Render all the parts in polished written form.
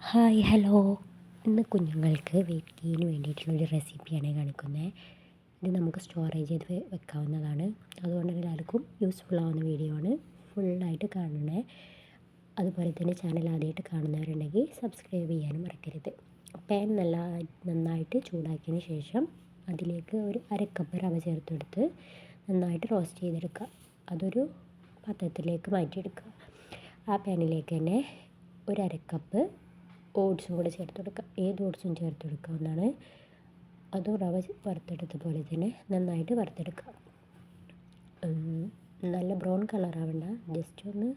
Hi hello. ഇന്ന് കുഞ്ഞുങ്ങൾക്ക് wait gain വേണ്ടിയിട്ടുള്ളൊരു റെസിപ്പിയാണ് കാണിക്കുന്നത്. ഇത് നമുക്ക് സ്റ്റോറേജ് ചെയ്ത് വെക്കാവുന്നതാണ്. അതുകൊണ്ട് തന്നെ എല്ലാവർക്കും യൂസ്ഫുൾ ആവുന്ന വീഡിയോ ആണ്. ഫുള്ളായിട്ട് കാണണേ. അതുപോലെ തന്നെ ചാനൽ ആദ്യമായിട്ട് കാണുന്നവരുണ്ടെങ്കിൽ സബ്സ്ക്രൈബ് ചെയ്യാനും മറക്കരുത്. പാൻ നന്നായിട്ട് ചൂടാക്കിയതിന് ശേഷം അതിലേക്ക് ഒരു അരക്കപ്പ് റവ ചേർത്തെടുത്ത് നന്നായിട്ട് റോസ്റ്റ് ചെയ്തെടുക്കുക. അതൊരു പാത്രത്തിലേക്ക് മാറ്റിയെടുക്കുക. ആ പാനിലേക്ക് തന്നെ ഒരു അരക്കപ്പ് ഓട്സും കൂടെ ചേർത്ത് കൊടുക്കുക. ഏത് ഓട്സും ചേർത്ത് കൊടുക്കാവുന്നതാണ്. അതും റവ വറുത്തെടുത്ത പോലെ തന്നെ നന്നായിട്ട് വറുത്തെടുക്കുക. നല്ല ബ്രൗൺ കളറാവണ്ട, ജസ്റ്റ് ഒന്ന്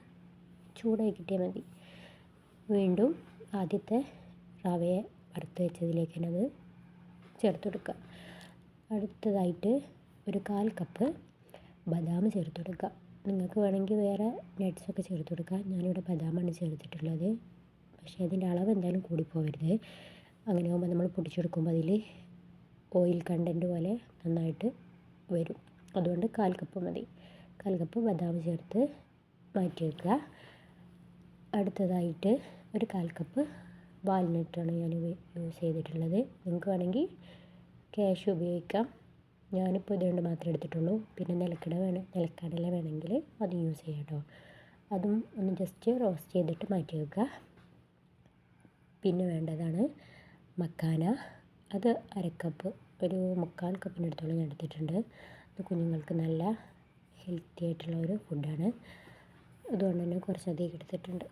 ചൂടായി കിട്ടിയാൽ മതി. വീണ്ടും ആദ്യത്തെ റവയെ വറുത്ത് വെച്ചതിലേക്ക് തന്നെ അത് ചേർത്ത് കൊടുക്കുക. അടുത്തതായിട്ട് ഒരു 1/4 കപ്പ് ബദാം ചേർത്ത് കൊടുക്കുക. നിങ്ങൾക്ക് വേണമെങ്കിൽ വേറെ നട്ട്സൊക്കെ ചേർത്ത് കൊടുക്കുക. ഞാനിവിടെ ബദാമാണ് ചേർത്തിട്ടുള്ളത്. പക്ഷേ അതിൻ്റെ അളവ് എന്തായാലും കൂടിപ്പോകരുത്. അങ്ങനെ ആകുമ്പോൾ നമ്മൾ പൊടിച്ചെടുക്കുമ്പോൾ അതിൽ ഓയിൽ കണ്ടൻറ്റ് പോലെ നന്നായിട്ട് വരും. അതുകൊണ്ട് 1/4 കപ്പ് മതി. 1/4 കപ്പ് ബദാം ചേർത്ത് മാറ്റി വയ്ക്കുക. അടുത്തതായിട്ട് ഒരു 1/4 കപ്പ് വാൽനട്ടാണ് ഞാൻ യൂസ് ചെയ്തിട്ടുള്ളത്. നിങ്ങൾക്ക് വേണമെങ്കിൽ കാഷ്യൂ ഉപയോഗിക്കാം. ഞാനിപ്പോൾ ഇതുകൊണ്ട് മാത്രമേ എടുത്തിട്ടുള്ളൂ. പിന്നെ നിലക്കടല വേണമെങ്കിൽ അത് യൂസ് ചെയ്യാം കേട്ടോ. അതും ഒന്ന് ജസ്റ്റ് റോസ്റ്റ് ചെയ്തിട്ട് മാറ്റി വയ്ക്കുക. പിന്നെ വേണ്ടതാണ് മക്കാന. അത് അരക്കപ്പ്, ഒരു 1/4 കപ്പിനടുത്തോളം ഞാൻ എടുത്തിട്ടുണ്ട്. അത് കുഞ്ഞുങ്ങൾക്ക് നല്ല ഹെൽത്തി ആയിട്ടുള്ള ഒരു ഫുഡാണ്. അതുകൊണ്ട് തന്നെ കുറച്ചധികം എടുത്തിട്ടുണ്ട്.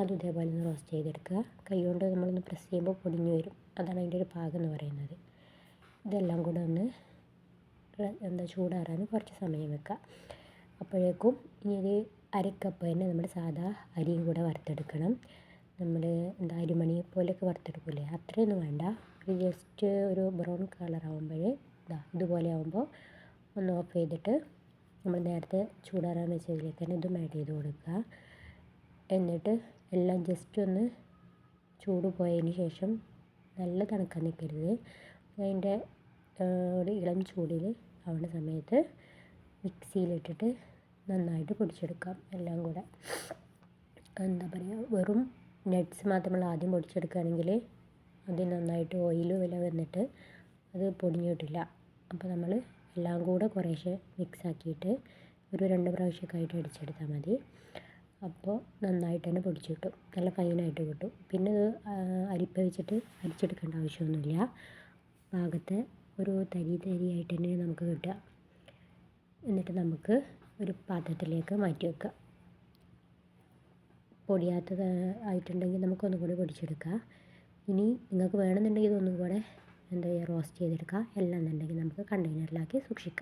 അതും ഇതേപോലെ ഒന്ന് റോസ്റ്റ് ചെയ്തെടുക്കുക. കൈ കൊണ്ട് നമ്മളൊന്ന് പ്രസ് ചെയ്യുമ്പോൾ പൊടിഞ്ഞു വരും. അതാണ് അതിൻ്റെ ഒരു പാകം എന്ന് പറയുന്നത്. ഇതെല്ലാം കൂടെ ഒന്ന് ചൂടാറാൻ കുറച്ച് സമയം വെക്കുക. അപ്പോഴേക്കും ഇനി ഒരു അരക്കപ്പ് തന്നെ നമ്മുടെ സാധാ അരിയും കൂടെ വറുത്തെടുക്കണം. നമ്മൾ അരിമണി പോലെയൊക്കെ വറുത്തെടുക്കില്ലേ, അത്രയൊന്നും വേണ്ട. ഒരു ജസ്റ്റ് ഒരു ബ്രൗൺ കളറാകുമ്പോൾ ഇതുപോലെ ആകുമ്പോൾ ഒന്ന് ഓഫ് ചെയ്തിട്ട് നമ്മൾ നേരത്തെ ചൂടാറാൻ വെച്ചതിലേക്ക് തന്നെ ഇതും ആഡ് ചെയ്ത് കൊടുക്കുക. എന്നിട്ട് എല്ലാം ജസ്റ്റ് ഒന്ന് ചൂട് പോയതിന് ശേഷം, നല്ല തണുക്കാൻ നിൽക്കരുത്, അതിൻ്റെ ഒരു ഇളം ചൂടിൽ ആവുന്ന സമയത്ത് മിക്സിയിലിട്ടിട്ട് നന്നായിട്ട് പൊടിച്ചെടുക്കാം. എല്ലാം കൂടെ വെറും നട്ട്സ് മാത്രം നമ്മൾ ആദ്യം പൊടിച്ചെടുക്കുകയാണെങ്കിൽ അത് നന്നായിട്ട് ഓയിൽ വന്നിട്ട് അത് പൊടിഞ്ഞു കിട്ടില്ല. അപ്പോൾ നമ്മൾ എല്ലാം കൂടെ കുറേശ്ശെ മിക്സാക്കിയിട്ട് ഒരു 2 പ്രാവശ്യമൊക്കെ ആയിട്ട് അടിച്ചെടുത്താൽ മതി. അപ്പോൾ നന്നായിട്ട് തന്നെ പൊടിച്ച് കിട്ടും, നല്ല ഫൈനായിട്ട് കിട്ടും. പിന്നെ അത് അരിപ്പ വെച്ചിട്ട് അരിച്ചെടുക്കേണ്ട ആവശ്യമൊന്നുമില്ല. പാകത്തെ ഒരു തരിയായിട്ട് തന്നെ നമുക്ക് കിട്ടുക. എന്നിട്ട് നമുക്ക് ഒരു പാത്രത്തിലേക്ക് മാറ്റി വെക്കുക. പൊടിയാത്തത് ആയിട്ടുണ്ടെങ്കിൽ നമുക്കൊന്നും കൂടി പൊടിച്ചെടുക്കുക. ഇനി നിങ്ങൾക്ക് വേണമെന്നുണ്ടെങ്കിൽ ഇതൊന്നും കൂടെ റോസ്റ്റ് ചെയ്തെടുക്കുക. എല്ലാം എന്നുണ്ടെങ്കിൽ നമുക്ക് കണ്ടെയ്നറിലാക്കി സൂക്ഷിക്കാം.